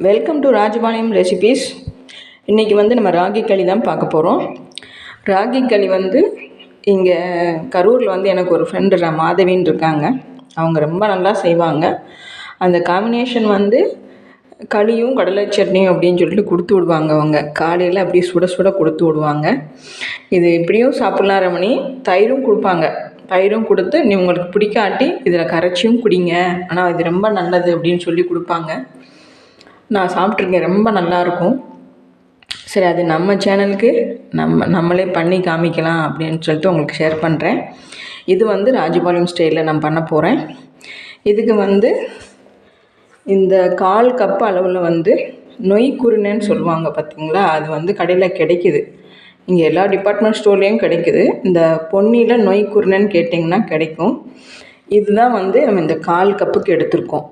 Welcome to Rajapalayam recipes. இன்றைக்கி நம்ம ராகி களி தான் பார்க்க போகிறோம். ராகி களி இங்கே கரூரில் எனக்கு ஒரு ஃப்ரெண்டு மாதவின்னு இருக்காங்க. அவங்க ரொம்ப நல்லா செய்வாங்க. அந்த காம்பினேஷன் களியும் கடலை சட்னியும் அப்படின்னு சொல்லிட்டு கொடுத்து விடுவாங்க. அவங்க காலையில் அப்படியே சுட சுட கொடுத்து விடுவாங்க. இது எப்படியும் சாப்பிட்லாம் ரமணி. தயிரும் கொடுப்பாங்க. தயிரும் கொடுத்து நீ உங்களுக்கு பிடிக்காட்டி இதில் கரைச்சியும் குடிங்க, ஆனால் இது ரொம்ப நல்லது அப்படின்னு சொல்லி கொடுப்பாங்க. நான் சாப்பிட்ருக்கேன், ரொம்ப நல்லாயிருக்கும். சரி, அது நம்ம சேனலுக்கு நம்மளே பண்ணி காமிக்கலாம் அப்படின்னு சொல்லிட்டு உங்களுக்கு ஷேர் பண்ணுறேன். இது ராஜபாளையம் ஸ்டைலில் நான் பண்ண போகிறேன். இதுக்கு இந்த 1/4 கப் அளவில் நொய் குருணைன்னு சொல்லுவாங்க பார்த்தீங்களா, அது கடையில் கிடைக்கிது. இங்கே எல்லா டிபார்ட்மெண்ட் ஸ்டோர்லேயும் கிடைக்குது. இந்த பொன்னியில் நொய் குருணைன்னு கேட்டிங்கன்னா கிடைக்கும். இதுதான் நம்ம இந்த 1/4 கப்புக்கு எடுத்திருக்கோம்.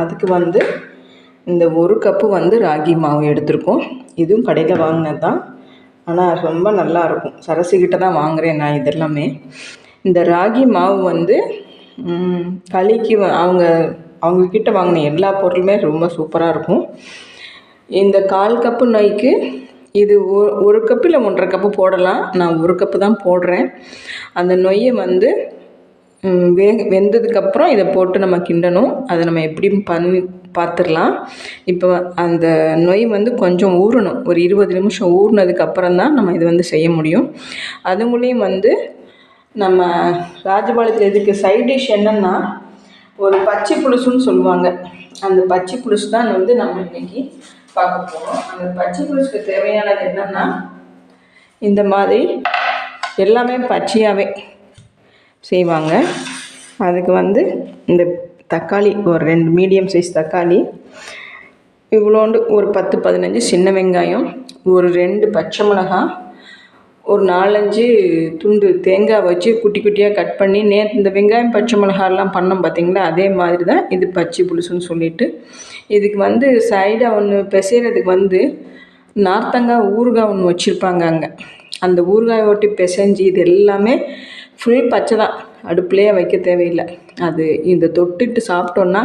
அதுக்கு இந்த 1 கப்பு ராகி மாவு எடுத்திருக்கோம். இதுவும் கடையில் வாங்கினது தான், ஆனால் ரொம்ப நல்லாயிருக்கும். சரசிக்கிட்ட தான் வாங்குகிறேன் நான் இதெல்லாமே. இந்த ராகி மாவு களிக்கு அவங்கக்கிட்ட வாங்கின எல்லா பொருளுமே ரொம்ப சூப்பராக இருக்கும். இந்த 1/4 கப்பு நொய்க்கு இது 1 கப்பு இல்லை 1.5 கப்பு போடலாம். நான் 1 கப்பு தான் போடுறேன். அந்த நொய்யை வெந்ததுக்கப்புறம் இதை போட்டு நம்ம கிண்டணும். அதை நம்ம எப்படின்னு பண்ணி பார்த்துடலாம். இப்போ அந்த நொய் கொஞ்சம் ஊறணும். ஒரு 20 நிமிஷம் ஊறினதுக்கப்புறம் தான் நம்ம இது செய்ய முடியும். அதுங்களையும் நம்ம ராஜபாளையத்தில் இதுக்கு சைட் டிஷ் என்னென்னா ஒரு பச்சை புளுசுன்னு சொல்லுவாங்க. அந்த பச்சை புளுசு தான் நம்ம இன்றைக்கி பார்க்க போகிறோம். அந்த பச்சை புளுசுக்கு தேவையானது என்னென்னா, இந்த மாதிரி எல்லாமே பச்சையாகவே செய்வாங்க. அதுக்கு இந்த தக்காளி, ஒரு 2 மீடியம் சைஸ் தக்காளி, இவ்வளோண்டு ஒரு 10-15 சின்ன வெங்காயம், ஒரு 2 பச்சை மிளகாய், ஒரு 4-5 துண்டு தேங்காய் வச்சு குட்டி குட்டியாக கட் பண்ணி, இந்த வெங்காயம் பச்சை மிளகாயெல்லாம் பண்ணோம் பார்த்திங்களா, அதே மாதிரி தான் இது பச்சை புளுசுன்னு சொல்லிட்டு. இதுக்கு சைடாக ஒன்று பிசைகிறதுக்கு நார்த்தங்காய் ஊறுகாய் ஒன்று வச்சுருப்பாங்க அங்கே. அந்த ஊறுகாயை ஒட்டி பிசைஞ்சு இது எல்லாமே ஃபுல் பச்சை தான், அடுப்புலேயே வைக்க தேவையில்லை. அது இந்த தொட்டுட்டு சாப்பிட்டோன்னா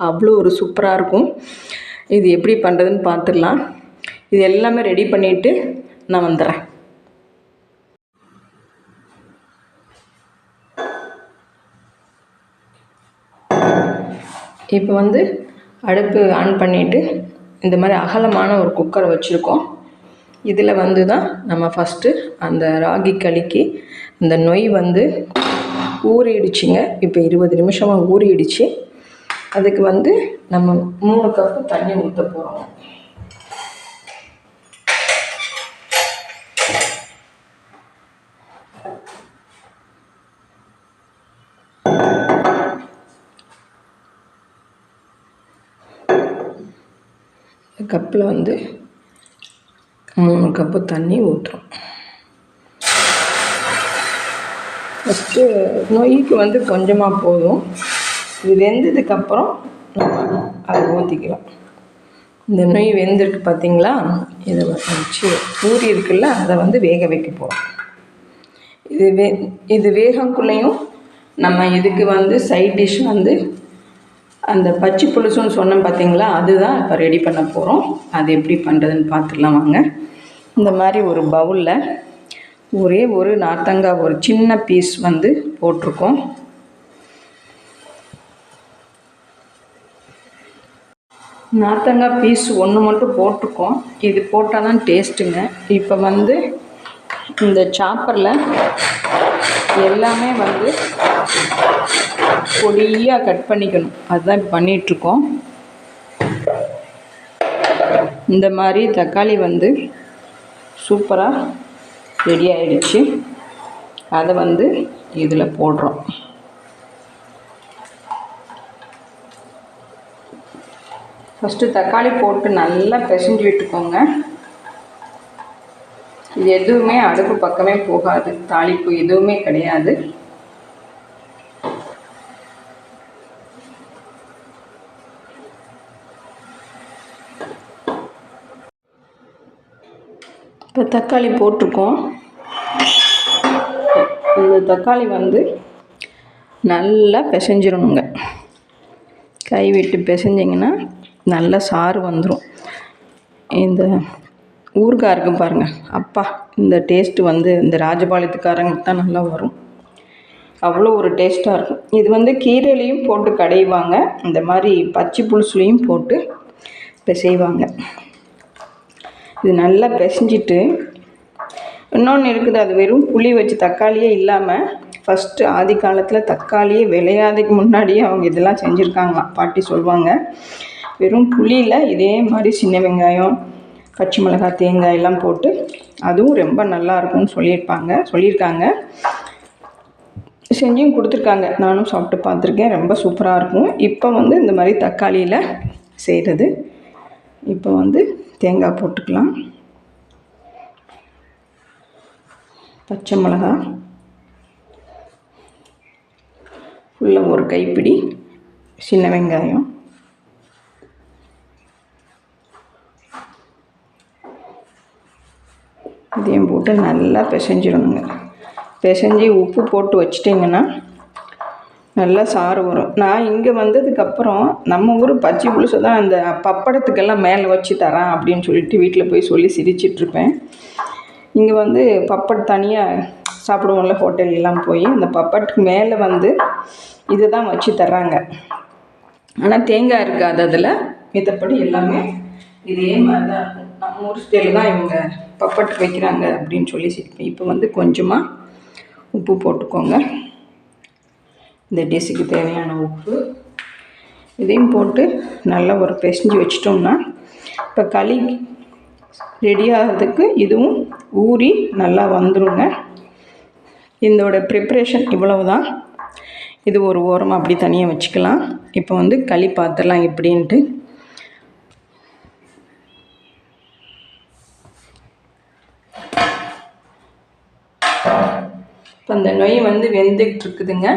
அவ்வளோ ஒரு சூப்பராக இருக்கும். இது எப்படி பண்ணுறதுன்னு பார்த்துடலாம். இது எல்லாமே ரெடி பண்ணிவிட்டு நான் வந்துடுறேன். இப்போ அடுப்பு ஆன் பண்ணிவிட்டு இந்த மாதிரி அகலமான ஒரு குக்கரை வச்சுருக்கோம். இதில் தான் நம்ம ஃபஸ்ட்டு அந்த ராகி களிக்கு இந்த நொய் ஊறிடுச்சுங்க. இப்போ 20 நிமிஷமாக ஊறிடுச்சு. அதுக்கு நம்ம 3 கப்பு தண்ணி ஊற்ற போகிறோம். கப்பில் 3 கப்பு தண்ணி ஊற்றுறோம். ஃபஸ்ட்டு நொய்க்கு கொஞ்சமாக போதும். இது வெந்ததுக்கப்புறம் நம்ம அதை ஊற்றிக்கலாம். இந்த நொய் வெந்திருக்கு பார்த்திங்களா, இதை வச்சு ஊறி இருக்குல்ல, அதை வேக வைக்க போகிறோம். இது வேகக்குள்ளேயும் நம்ம இதுக்கு சைட் டிஷ் அந்த பச்சை புளுசுன்னு சொன்னோம் பார்த்திங்களா, அதுதான் இப்போ ரெடி பண்ண போகிறோம். அது எப்படி பண்ணுறதுன்னு பார்த்துடலாம் வாங்க. இந்த மாதிரி ஒரு பவுலில் ஒரே ஒரு நார்த்தங்காய் ஒரு சின்ன பீஸ் போட்டிருக்கோம். நார்த்தங்காய் பீஸ் 1 மட்டும் போட்டிருக்கோம். இது போட்டால் தான் டேஸ்ட்டுங்க. இப்போ இந்த சாப்பரில் எல்லாமே பொடியாக கட் பண்ணிக்கணும். அதுதான் இப்போ பண்ணிகிட்ருக்கோம். இந்த மாதிரி தக்காளி சூப்பராக ரெடி ஆகிடுச்சு. அதை இதில் போடுறோம். ஃபஸ்ட்டு தக்காளி போட்டு நல்லா பிசைஞ்சு விட்டுக்கோங்க. இது எதுவுமே அடுப்பு பக்கமே போகாது, தாளிப்பு எதுவுமே கிடையாது. இப்போ தக்காளி போட்டிருக்கோம். இந்த தக்காளி நல்லா பிசைஞ்சிடணுங்க. கை விட்டு பிசைஞ்சிங்கன்னா நல்ல சாறு வந்துடும். இந்த ஊறுகாய் இருக்கும் பாருங்கள், அப்பா இந்த டேஸ்ட்டு வந்து இந்த ராஜபாளையத்துக்காரங்களுக்கு தான் நல்லா வரும். அவ்வளோ ஒரு டேஸ்ட்டாக இருக்கும். இது வந்து கீரையிலையும் போட்டு கடைவாங்க, இந்த மாதிரி பச்சை புலுசுலையும் போட்டு பிசைவாங்க. இது நல்லா பிசைஞ்சிட்டு இன்னொன்று இருக்குது, அது வெறும் புளி வச்சு தக்காளியே இல்லாமல் ஃபஸ்ட்டு ஆதி காலத்தில் தக்காளியே விளையாதுக்கு முன்னாடியே அவங்க இதெல்லாம் செஞ்சுருக்காங்களாம். பாட்டி சொல்லுவாங்க, வெறும் புளியில் இதே மாதிரி சின்ன வெங்காயம், பச்சை மிளகாய், தேங்காய் எல்லாம் போட்டு அதுவும் ரொம்ப நல்லாயிருக்கும்னு சொல்லியிருக்காங்க. செஞ்சும் கொடுத்துருக்காங்க, நானும் சாப்பிட்டு பார்த்துருக்கேன், ரொம்ப சூப்பராக இருக்கும். இப்போ வந்து இந்த மாதிரி தக்காளியில் செய்கிறது. இப்போ வந்து தேங்காய் போட்டுக்கலாம், பச்சை மிளகாய் ஃபுல்லாக ஒரு கைப்பிடி, சின்ன வெங்காயம், இதையும் போட்டு நல்லா பிசைஞ்சிடணுங்க. பிசைஞ்சி உப்பு போட்டு வச்சிட்டிங்கன்னா நல்லா சாறு வரும். நான் இங்கே வந்ததுக்கப்புறம் நம்ம ஊர் பச்சை புலுசை தான் அந்த பப்படத்துக்கெல்லாம் மேலே வச்சு தரேன் அப்படின்னு சொல்லிட்டு வீட்டில் போய் சொல்லி சிரிச்சிட்ருப்பேன். இங்கே வந்து பப்பட் தனியாக சாப்பிடுவோம்ல ஹோட்டல்லாம் போய், அந்த பப்பட்டுக்கு மேலே வந்து இதை தான் வச்சு தர்றாங்க. ஆனால் தேங்காய் இருக்காது அதில், மித்தப்படி எல்லாமே இதே மாதிரி தான் இருக்கும். நம்ம ஊர் ஸ்டைலில் தான் இவங்க பப்பட்டுக்கு வைக்கிறாங்க அப்படின்னு சொல்லி சிரிப்பேன். இப்போ வந்து கொஞ்சமாக உப்பு போட்டுக்கோங்க, இந்த டிஷ்ஷுக்கு தேவையான உப்பு. இதையும் போட்டு நல்லா ஒரு பிசைஞ்சு வச்சிட்டோம்னா இப்போ களி ரெடி ஆகிறதுக்கு இதுவும் ஊறி நல்லா வந்துடுங்க. இதோட ப்ரிப்ரேஷன் இவ்வளவு தான். இது ஒரு ஓரமாக அப்படி தனியாக வச்சுக்கலாம். இப்போ வந்து களி பார்த்துடலாம் எப்படின்ட்டு. இப்போ அந்த நொய் வந்து வெந்துக்கிட்டு இருக்குதுங்க.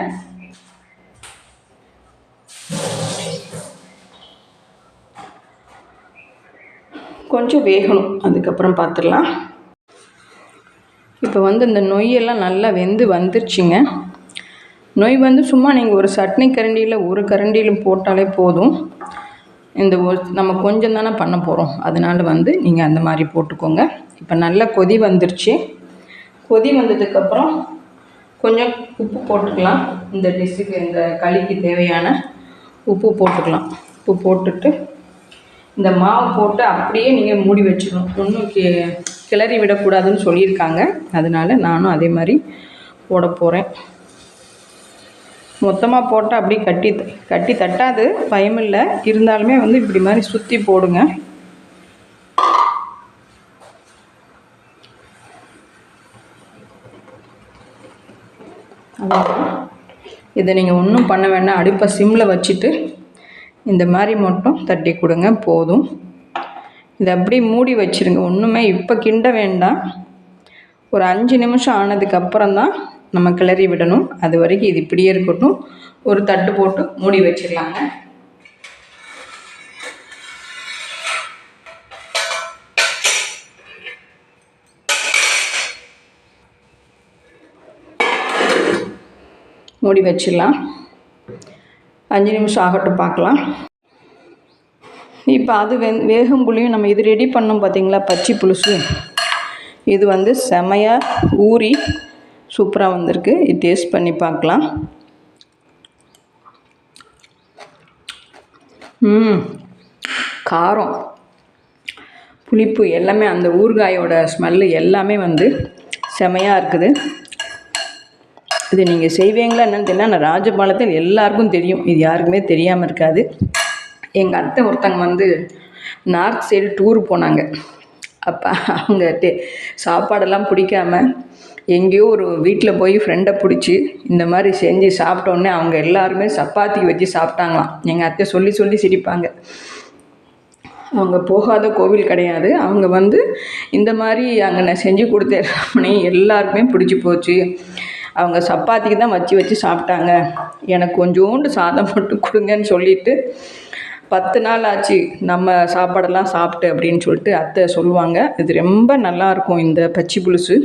கொஞ்சம் வேகணும், அதுக்கப்புறம் பார்த்துடலாம். இப்போ வந்து இந்த நொய்யெல்லாம் நல்லா வெந்து வந்துருச்சுங்க. நொய் வந்து சும்மா நீங்கள் ஒரு சட்னி கரண்டியில் ஒரு கரண்டியில் போட்டாலே போதும். இந்த நம்ம கொஞ்சம் தானே பண்ண போகிறோம், அதனால் வந்து நீங்கள் அந்த மாதிரி போட்டுக்கோங்க. இப்போ நல்லா கொதி வந்துருச்சு. கொதி வந்ததுக்கப்புறம் கொஞ்சம் உப்பு போட்டுக்கலாம். இந்த டிஷ்ஷுக்கு, இந்த களிக்கு தேவையான உப்பு போட்டுக்கலாம். உப்பு போட்டுட்டு இந்த மாவு போட்டு அப்படியே நீங்கள் மூடி வச்சிடணும். ஒன்றும் கிளறி விடக்கூடாதுன்னு சொல்லியிருக்காங்க, அதனால் நானும் அதே மாதிரி போட போகிறேன். மொத்தமாக போட்டால் அப்படியே கட்டி தட்டாது, பயமில்லை. இருந்தாலுமே வந்து இப்படி மாதிரி சுற்றி போடுங்க. இதை நீங்கள் ஒன்றும் பண்ண வேண்டாம், அடுப்பை சிம்மில் வச்சுட்டு இந்த மாதிரி மட்டும் தட்டி கொடுங்க, போதும். இதை அப்படியே மூடி வச்சுருங்க, ஒன்றுமே இப்போ கிண்ட வேண்டாம். ஒரு 5 நிமிஷம் ஆனதுக்கப்புறம் தான் நம்ம கிளறி விடணும். அது வரைக்கும் இது இப்படியே இருக்கட்டும். ஒரு தட்டு போட்டு மூடி வச்சிடலாங்க. மூடி வச்சிடலாம், 5 நிமிஷம் ஆகட்டும், பார்க்கலாம். இப்போ அது வேகும் புளியும் நம்ம இது ரெடி பண்ணோம் பார்த்தீங்களா, பச்சை புலுசு. இது வந்து செமையாக ஊறி சூப்பராக வந்திருக்கு. இது டேஸ்ட் பண்ணி பார்க்கலாம். காரம், புளிப்பு எல்லாமே, அந்த ஊறுகாயோட ஸ்மெல்லு எல்லாமே வந்து செமையாக இருக்குது. இது நீங்கள் செய்வீங்களா என்னன்னு தெரியல, ஆனால் ராஜபாளையத்தில் எல்லாருக்கும் தெரியும், இது யாருக்குமே தெரியாமல் இருக்காது. எங்கள் அத்தை ஒருத்தங்க வந்து நார்த் சைடு டூர் போனாங்க. அப்போ அவங்க சாப்பாடெல்லாம் பிடிக்காமல் எங்கேயோ ஒரு வீட்டில் போய் ஃப்ரெண்டை பிடிச்சி இந்த மாதிரி செஞ்சு சாப்பிட்டோன்னே அவங்க எல்லாருமே சப்பாத்தி வச்சு சாப்பிட்டாங்களாம். எங்கள் அத்தை சொல்லி சொல்லி சிரிப்பாங்க. அவங்க போகாத கோவில் கிடையாது. அவங்க வந்து இந்த மாதிரி அங்கே நான் செஞ்சு கொடுத்தேன், எல்லாருக்குமே பிடிச்சி போச்சு. அவங்க சப்பாத்திக்கு தான் வச்சு சாப்பிட்டாங்க. எனக்கு கொஞ்சோண்டு சாதம் மட்டும் கொடுங்கன்னு சொல்லிவிட்டு 10 நாள் ஆச்சு நம்ம சாப்பாடெல்லாம் சாப்பிட்டு அப்படின்னு சொல்லிட்டு அத்தை சொல்லுவாங்க. இது ரொம்ப நல்லாயிருக்கும் இந்த பச்சை புலுசு.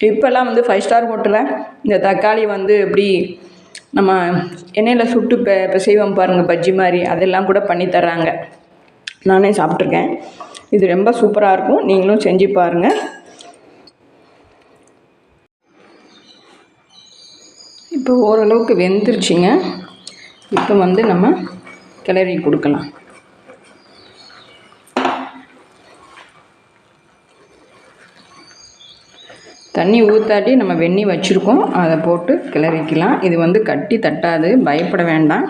இப்போல்லாம் வந்து 5 ஸ்டார் ஹோட்டலில் இந்த தக்காளி வந்து எப்படி நம்ம எண்ணெயில் சுட்டு இப்போ செய்வோம் பாருங்கள் பஜ்ஜி மாதிரி, அதெல்லாம் கூட பண்ணி தர்றாங்க. நானே சாப்பிட்ருக்கேன். இது ரொம்ப சூப்பராக இருக்கும். நீங்களும் செஞ்சு பாருங்கள். இப்போ ஓரளவுக்கு வெந்துருச்சுங்க. இப்போ வந்து நம்ம கிளறி கொடுக்கலாம். தண்ணி ஊற்றாட்டி நம்ம வெந்நி வச்சுருக்கோம், அதை போட்டு கிளறிக்கலாம். இது வந்து கட்டி தட்டாது, பயப்பட வேண்டாம்.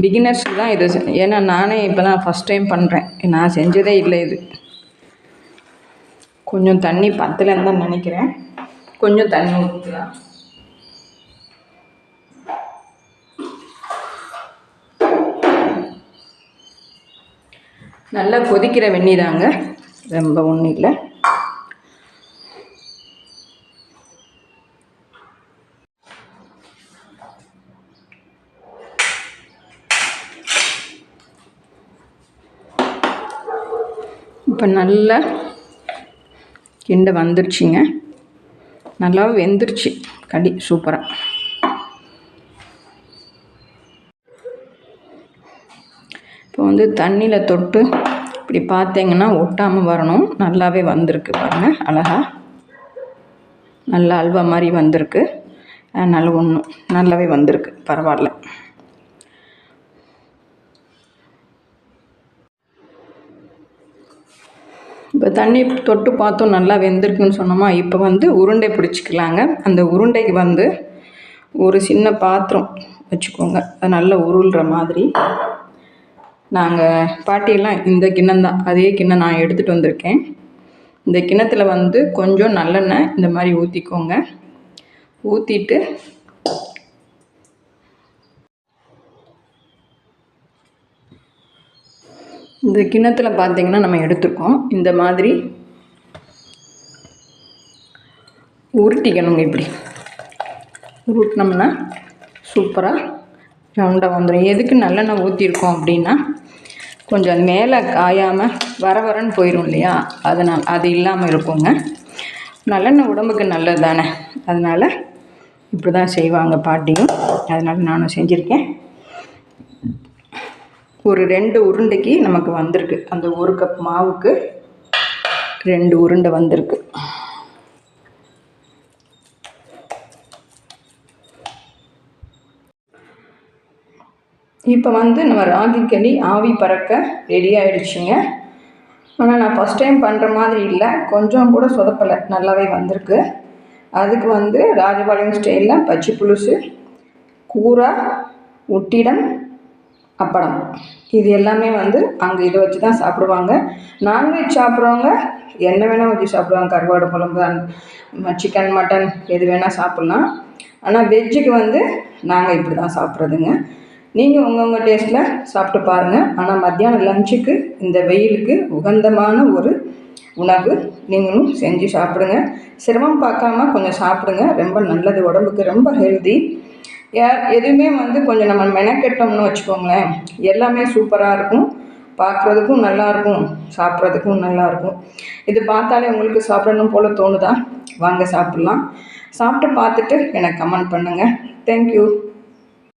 பிகினர்ஸுக்கு தான் இது. ஏன்னா நானே இப்போ தான் ஃபஸ்ட் டைம் பண்ணுறேன், நான் செஞ்சதே இல்லை இது. கொஞ்சம் தண்ணி பத்தலைன்னு தான் நினைக்கிறேன். கொஞ்சம் தண்ணி ஊற்றலாம். நல்லா கொதிக்கிற வெந்நி தாங்க, ரொம்ப ஒன்றும் இல்லை. இப்போ நல்லா கிண்ட வந்துருச்சுங்க. நல்லா வெந்துருச்சு களி சூப்பராக. இப்போ வந்து தண்ணியில் தொட்டு இப்படி பார்த்தீங்கன்னா ஒட்டாமல் வரணும். நல்லாவே வந்திருக்கு பாருங்கள், அழகா நல்லா அல்வா மாதிரி வந்திருக்கு. அதனால் ஒன்றும் நல்லாவே வந்திருக்கு, பரவாயில்ல. இப்போ தண்ணி தொட்டு பார்த்தோம் நல்லா வெந்திருக்குன்னு சொன்னோமா. இப்போ வந்து உருண்டை பிடிச்சிக்கலாங்க. அந்த உருண்டைக்கு வந்து ஒரு சின்ன பாத்திரம் வச்சுக்கோங்க, அது நல்லா உருள்ற மாதிரி. நாங்கள் பாட்டியெல்லாம் இந்த கிண்ணம் தான், அதே கிண்ணம் நான் எடுத்துகிட்டு வந்திருக்கேன். இந்த கிண்ணத்தில் வந்து கொஞ்சம் நல்லெண்ணெய் இந்த மாதிரி ஊற்றிக்கோங்க. ஊற்றிட்டு இந்த கிண்ணத்தில் பார்த்திங்கன்னா நம்ம எடுத்துருக்கோம். இந்த மாதிரி உருட்டிக்கணுங்க. இப்படி உருட்டினோம்னா சூப்பராக ரவுண்டாக வந்துடும். எதுக்கு நல்லெண்ணெய் ஊற்றிருக்கோம் அப்படின்னா, கொஞ்சம் மேலே காயாமல் வரன்னு போயிடும் இல்லையா, அதனால் அது இல்லாமல் இருக்குங்க. நல்லெண்ணெய் உடம்புக்கு நல்லது தானே, அதனால் இப்படி தான் செய்வாங்க பாட்டியும். அதனால் நானும் செஞ்சுருக்கேன். ஒரு 2 உருண்டைக்கு நமக்கு வந்திருக்கு. அந்த 1 கப் மாவுக்கு 2 உருண்டை வந்திருக்கு. இப்போ வந்து நம்ம ராகி களி ஆவி பறக்க ரெடி ஆகிடுச்சிங்க. ஆனால் நான் ஃபஸ்ட் டைம் பண்ணுற மாதிரி இல்லை, கொஞ்சம் கூட சொதப்பலை, நல்லாவே வந்திருக்கு. அதுக்கு வந்து ராஜபாளையம் ஸ்டைலில் பச்சை புலுசு, கூரா, உட்டிடம், அப்பளம், இது எல்லாமே வந்து அங்கே இதை வச்சு தான் சாப்பிடுவாங்க. நான்வெஜ் சாப்பிட்றவங்க என்ன வேணால் வச்சு சாப்பிடுவாங்க. கருவாடு குழம்பு, சிக்கன், மட்டன் எது வேணால் சாப்பிட்லாம். ஆனால் வெஜ்ஜுக்கு வந்து நாங்கள் இப்படி தான் சாப்பிட்றதுங்க. நீங்கள் உங்கள் டேஸ்ட்டில் சாப்பிட்டு பாருங்கள். ஆனால் மத்தியானம் லஞ்சுக்கு இந்த வெயிலுக்கு உகந்தமான ஒரு உணவு, நீங்களும் செஞ்சு சாப்பிடுங்க. சிரமம் பார்க்காம கொஞ்சம் சாப்பிடுங்க, ரொம்ப நல்லது, உடம்புக்கு ரொம்ப ஹெல்தி. எதுவுமே வந்து கொஞ்சம் நம்ம மெனக்கெட்டோம்னு வச்சுக்கோங்களேன், எல்லாமே சூப்பராக இருக்கும், பார்க்குறதுக்கும் நல்லாயிருக்கும், சாப்பிட்றதுக்கும் நல்லாயிருக்கும். இது பார்த்தாலே உங்களுக்கு சாப்பிடணும் போல் தோணுதா? வாங்க சாப்பிட்லாம். சாப்பிட்டு பார்த்துட்டு எனக்கு கமெண்ட் பண்ணுங்கள். தேங்க்யூ.